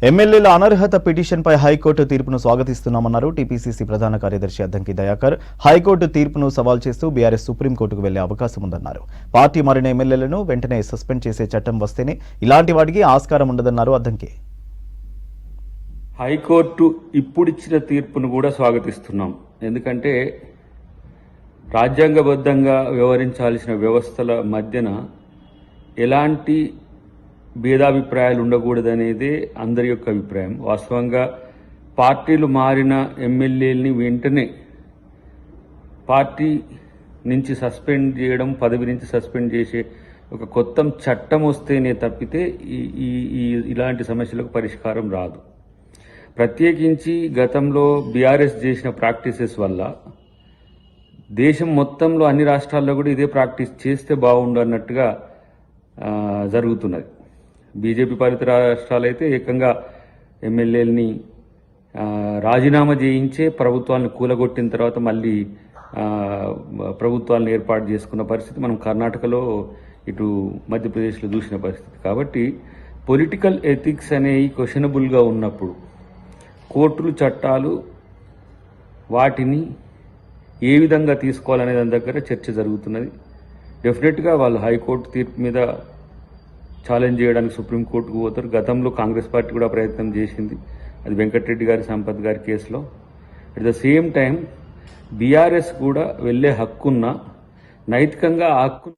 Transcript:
ఎమ్మెల్యేల అనర్హత పిటిషన్పై హైకోర్టు తీర్పును స్వాగతిస్తున్నామన్నారు టీపీసీసీ ప్రధాన కార్యదర్శి అద్దంకి దయాకర్. హైకోర్టు తీర్పును సవాల్ చేస్తూ బీఆర్ఎస్ సుప్రీంకోర్టుకు వెళ్లే అవకాశం ఉందన్నారు. పార్టీ మారిన ఎమ్మెల్యేలను వెంటనే సస్పెండ్ చేసే చట్టం వస్తేనే ఇలాంటి వాటికి ఆస్కారం ఉండదన్నారు అద్దంకి. హైకోర్టు ఇప్పుడిచ్చిన తీర్పును కూడా స్వాగతిస్తున్నాం. ఎందుకంటే రాజ్యాంగబద్ధంగా వ్యవహరించాల్సిన వ్యవస్థల మధ్యన ఎలాంటి భేదాభిప్రాయాలు ఉండకూడదనేదే అందరి యొక్క అభిప్రాయం. వాస్తవంగా పార్టీలు మారిన ఎమ్మెల్యేలని వెంటనే పార్టీ నుంచి సస్పెండ్ చేయడం, పదవి నుంచి సస్పెండ్ చేసే ఒక కొత్త చట్టం వస్తేనే తప్పితే ఇలాంటి సమస్యలకు పరిష్కారం రాదు. ప్రత్యేకించి గతంలో బీఆర్ఎస్ చేసిన ప్రాక్టీసెస్ వల్ల దేశం మొత్తంలో అన్ని రాష్ట్రాల్లో కూడా ఇదే ప్రాక్టీస్ చేస్తే బాగుండు అన్నట్టుగా జరుగుతున్నది. బీజేపీ పాలిత రాష్ట్రాలైతే ఏకంగా ఎమ్మెల్యేలని రాజీనామా చేయించే ప్రభుత్వాలను కూలగొట్టిన తర్వాత మళ్ళీ ప్రభుత్వాలను ఏర్పాటు చేసుకున్న పరిస్థితి మనం కర్ణాటకలో, ఇటు మధ్యప్రదేశ్లో చూసిన పరిస్థితి. కాబట్టి పొలిటికల్ ఎథిక్స్ అనేవి క్వశ్చనబుల్గా ఉన్నప్పుడు కోర్టులు, చట్టాలు వాటిని ఏ విధంగా తీసుకోవాలనే దాని దగ్గర చర్చ జరుగుతున్నది. డెఫినెట్గా వాళ్ళు హైకోర్టు తీర్పు మీద ఛాలెంజ్ చేయడానికి సుప్రీంకోర్టుకు పోతారు. గతంలో కాంగ్రెస్ పార్టీ కూడా ప్రయత్నం చేసింది, అది వెంకటరెడ్డి గారి, సంపత్ గారి కేసులో. At the same time BRS కూడా వెళ్లే హక్కున్న, నైతికంగా హక్కు